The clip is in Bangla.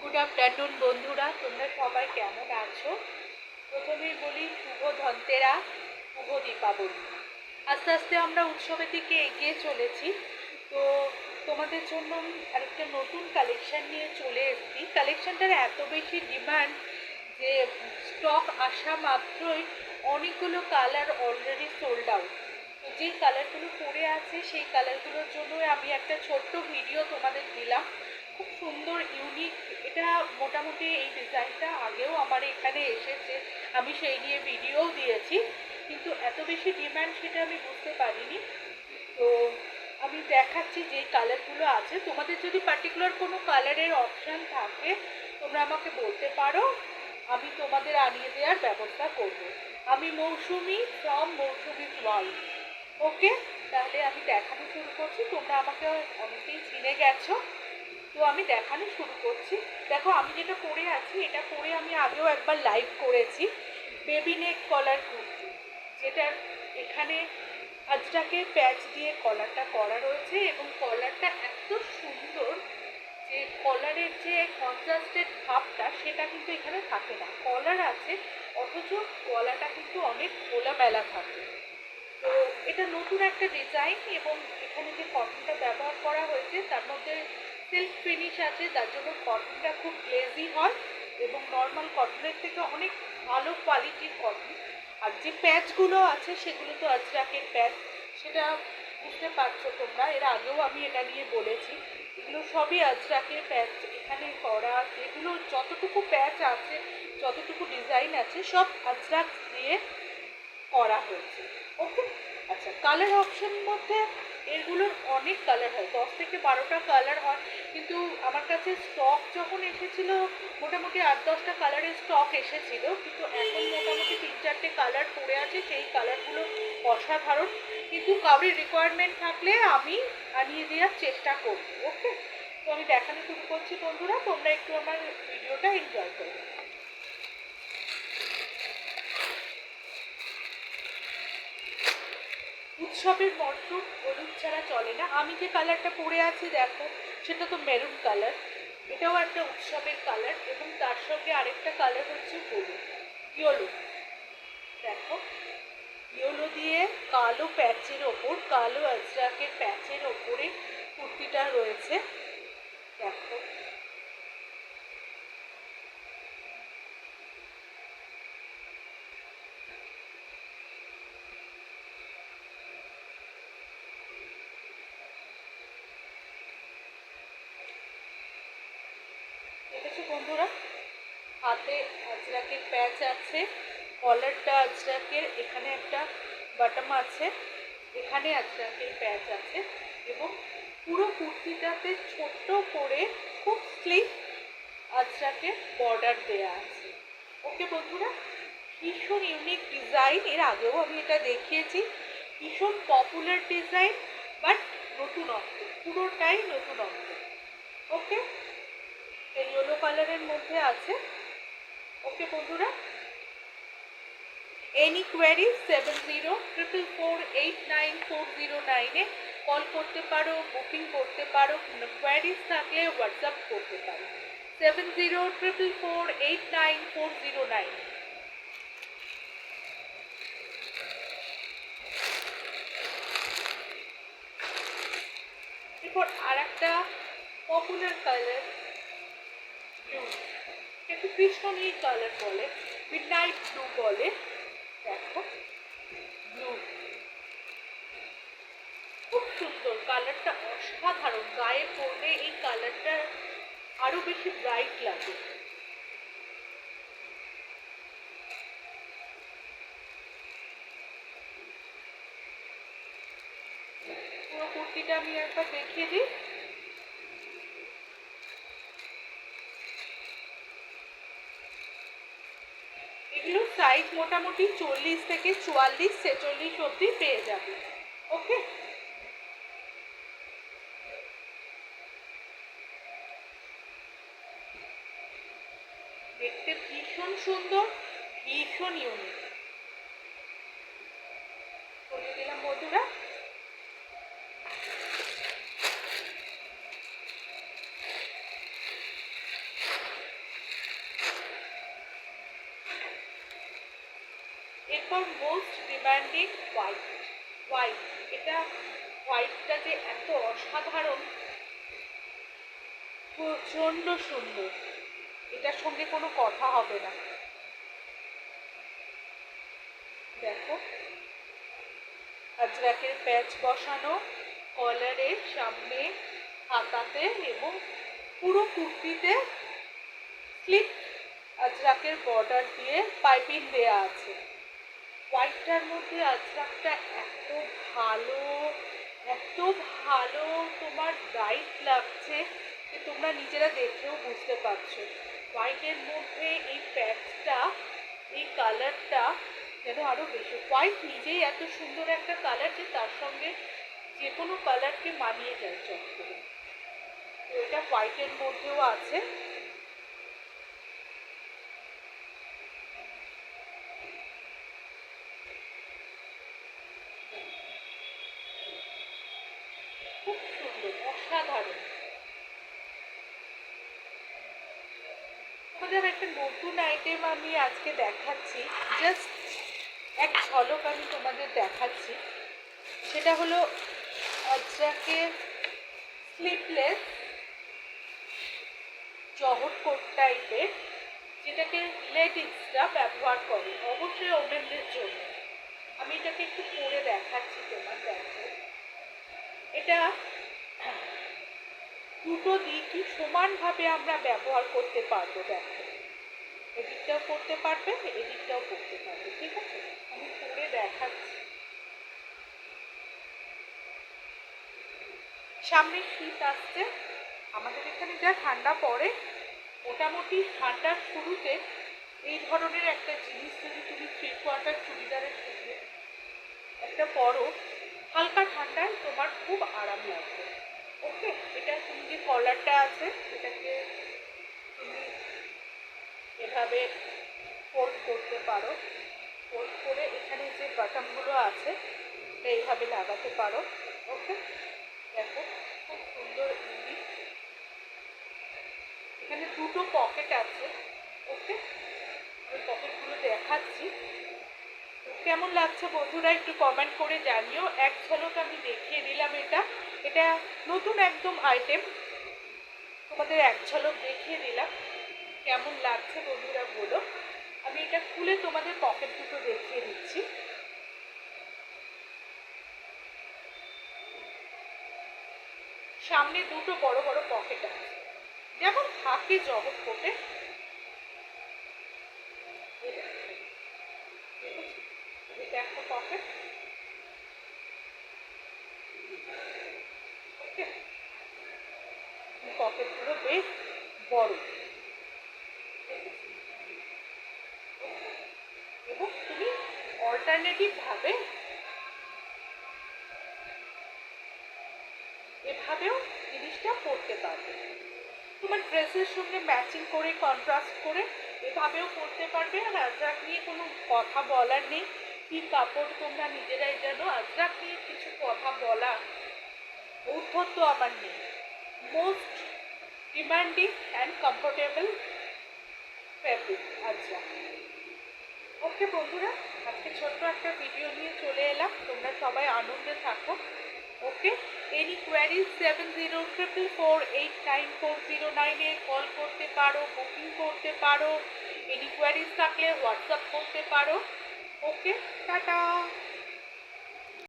গুড আফটারনুন বন্ধুরা, তোমরা সবাই কেমন আছো? প্রথমেই বলি শুভ ধনতেরা, শুভ দীপাবলি। আস্তে আস্তে আমরা উৎসবের দিকে এগিয়ে চলেছি। তো তোমাদের জন্য আমি আরেকটা নতুন কালেকশন নিয়ে চলে এসেছি। কালেকশনটার এত বেশি ডিমান্ড যে স্টক আসা মাত্রই অনেকগুলো কালার অলরেডি সোল্ড আউট। তো যেই কালারগুলো পরে আছে সেই কালারগুলোর জন্যই আমি একটা ছোট্ট ভিডিও তোমাদের দিলাম। খুব সুন্দর ইউনিক, এটা মোটামুটি এই ডিজাইনটা আগেও আমার এখানে এসেছে, আমি সেই নিয়ে ভিডিওও দিয়েছি, কিন্তু এত বেশি ডিমান্ড সেটা আমি বুঝতে পারিনি। তো আমি দেখাচ্ছি যে কালারগুলো আছে। তোমাদের যদি পার্টিকুলার কোনো কালারের অপশান থাকে তোমরা আমাকে বলতে পারো, আমি তোমাদের আনিয়ে দেওয়ার ব্যবস্থা করব। আমি মৌসুমি ফ্রম মৌসুমি ওয়ার্ল্ড। ওকে, তাহলে আমি দেখানো শুরু করছি। তোমরা আমাকে অনেকেই চিনে গেছো, তো আমি দেখানো শুরু করছি। দেখো, আমি যেটা পরে আছি এটা পরে আমি আগেও একবার লাইভ করেছি। বেবি নেক কলার কুর্তি, যেটার এখানে আজটাকে প্যাচ দিয়ে কলারটা করা রয়েছে, এবং কলারটা এত সুন্দর যে কলারের যে কন্ট্রাস্টেড ভাবটা সেটা কিন্তু এখানে থাকে না। কলার আছে অথচ গলাটা কিন্তু অনেক খোলামেলা থাকে। তো এটা নতুন একটা ডিজাইন, এবং এখানে যে কটনটা ব্যবহার করা হয়েছে তার মধ্যে সিল্ক ফিনিশ আছে, যার জন্য কটনটা খুব গ্লেজি হয় এবং নর্মাল কটনের থেকে অনেক ভালো কোয়ালিটির কটন। আর যে প্যাচগুলো আছে সেগুলো তো আজরাকের প্যাচ, সেটা বুঝতে পারছো তোমরা, এর আগেও আমি এটা নিয়ে বলেছি। এগুলো সবই আজরাকের প্যাচ এখানে করা, যেগুলো যতটুকু প্যাচ আছে যতটুকু ডিজাইন আছে সব আজরাক দিয়ে করা হয়েছে। ওকে, আচ্ছা, কালার অপশনের মধ্যে এগুলোর অনেক কালার হয়, 10 থেকে 12টা কালার হয়, কিন্তু আমার কাছে স্টক যখন এসেছিল মোটামুটি 8-10টা কালারের স্টক এসেছিল, কিন্তু এখন মোটামুটি 3-4টে কালার পড়ে আছে। সেই কালারগুলো অসাধারণ, কিন্তু কাউরির রিকোয়ারমেন্ট থাকলে আমি আনিয়ে দেওয়ার চেষ্টা করব। ওকে, তো আমি দেখানো শুরু করছি বন্ধুরা, তোমরা একটু আমার ভিডিওটা এনজয় করো। উৎসবের মরশুম হলুদ ছাড়া চলে না। আমি যে কালারটা পরে আছি দেখো, সেটা তো মেরুন কালার, এটাও একটা উৎসবের কালার, এবং তার সঙ্গে আরেকটা কালার হচ্ছে হলুদ, ইয়েলো। দেখো, ইয়েলো দিয়ে কালো প্যাচের ওপর, কালো আজরাকের প্যাচের ওপরে কুর্তিটা রয়েছে। দেখো, দেখেছো বন্ধুরা, হাতে আজরাকের প্যাচ আছে, কলারটা আজরাকের, এখানে একটা বাটম আছে, এখানে আজরাকের প্যাচ আছে, এবং পুরো কুর্তিটাতে ছোট্ট করে খুব স্লিপ আজরাকের বর্ডার দেয়া আছে। ওকে বন্ধুরা, ভীষণ ইউনিক ডিজাইন, এর আগেও আমি এটা দেখিয়েছি। ভীষণ পপুলার ডিজাইন, বাট নতুনত্ব, পুরোটাই নতুনত্ব। ওকে, এই ইয়েলো কালারের মধ্যে আছে। ওকে বন্ধুরা, এনি কোয়ারি 7044489409-এ কল করতে পারো, বুকিং করতে পারো, কোয়ারিজ থাকলে হোয়াটসঅ্যাপ করতে পারো 7044489409। এরপর আর একটা পপুলার কালার ব্লু, একটু কৃষ্ণনীল কালার বলে, মিডনাইট ব্লু বলে। দেখো, ব্লু খুব সুন্দর, কালারটা অসাধারণ, গায়ে পরলে এই কালারটা আরো বেশি ব্রাইট লাগে। পুরো কুর্তিটা আমি একবার দেখিয়ে দিই। এগুলো সাইজ মোটামুটি 40 থেকে 44-46 অবধি পেয়ে যাবে। ওকে, দেখতে ভীষণ সুন্দর, ভীষণ ইউনিক। বলে দিলাম বন্ধুরা। এরপর মোস্ট ডিমান্ডিং হোয়াইট। হোয়াইট, এটা হোয়াইটটা যে এত অসাধারণ, প্রচণ্ড সুন্দর, এটার সঙ্গে কোনো কথা হবে না। দেখো আজরাকের প্যাচ বসানো, কলারের সামনে, হাতাতে এবং পুরো কুর্তিতে স্লিপ আজরাকের বর্ডার দিয়ে পাইপিং দেয়া আছে। হোয়াইটটার মধ্যে আজরাকটা এত ভালো, এত ভালো তোমার ব্রাইট লাগছে যে তোমরা নিজেরা দেখেও বুঝতে পারছো। হোয়াইটের মধ্যে এই প্যাচটা, এই কালারটা যেন আরও বেশি। হোয়াইট নিজেই এত সুন্দর একটা কালার যে তার সঙ্গে যে কোনো কালারকে মানিয়ে যায় চট করে। তো এটা হোয়াইটের মধ্যেও আছে। খুব সুন্দর, অসাধারণ। আমাদের একটা নতুন আইটেম আমি আজকে দেখাচ্ছি, জাস্ট এক ঝলক আমি তোমাদের দেখাচ্ছি। সেটা হলো আজরাকের স্লিপলেস জহর কোট টাইপের, যেটাকে লেডিসরা ব্যবহার করে, অবশ্যই ওমেনদের জন্য। আমি এটাকে একটু পরে দেখাচ্ছি তোমার। দেখো এটা দুটো দিকই সমানভাবে আমরা ব্যবহার করতে পারবো। দেখো এদিকটাও করতে পারবে, এদিকটাও করতে পারবে, ঠিক আছে? আমি পরে দেখাচ্ছি। সামনে শীত আসছে, আমাদের এখানে যা ঠান্ডা পড়ে, মোটামুটি ঠান্ডার শুরুতে এই ধরনের একটা জিনিস যদি তুমি 3/4 চুড়িদারের সঙ্গে একটা পরো, হালকা ঠান্ডায় তোমার খুব আরাম লাগবে। ওকে, এটা তুমি যে কলারটা আছে এটাকে তুমি এভাবে ফোল্ড করতে পারো। ফোল্ড করে এখানে যে বাটনগুলো আছে এটা এইভাবে লাগাতে পারো। ওকে, দেখো খুব সুন্দর ইজি। এখানে দুটো পকেট আছে। ওকে, ওই পকেটগুলো দেখাচ্ছি। কেমন লাগছে বন্ধুরা একটু কমেন্ট করে জানিও। এক ঝলক আমি দেখিয়ে দিলাম। এটা এটা নতুন একদম আইটেম, তোমাদের এক ঝলক দেখিয়ে দিলাম। কেমন লাগছে বন্ধুরা বলো। আমি এটা খুলে তোমাদের পকেট দুটো দেখিয়ে দিচ্ছি। সামনে দুটো বড় বড় পকেট আছে, যেমন থাকে জহর কোটে। এটা একটা পকেট। ওকে, পকেটগুলো বেশ বড় এবং তুমি অল্টারনেটিভ ভাবে এভাবেও জিনিসটা পরতে পারবে। তোমার ড্রেসের সঙ্গে ম্যাচিং করে, কন্ট্রাস্ট করে এভাবেও পরতে পারবে। আর আজরাক নিয়ে কোনো কথা বলার নেই, কি কাপড় তোমরা নিজেরাই জানো। আজরাক নিয়ে কিছু কথা বলা ঔদ্ধত্য আমার নেই। Most demanding and comfortable fabric Ajrakh. Okay বন্ধুরা, আজকে ছোট্ট একটা ভিডিও নিয়ে চলে এলাম। তোমরা সবাই আনন্দে থাকো। ওকে, এনি কোয়ারিজ 7044489409 কল করতে পারো, বুকিং করতে পারো। এনি কোয়ারিজ থাকলে হোয়াটসঅ্যাপ করতে পারো। ওকে, টাটা।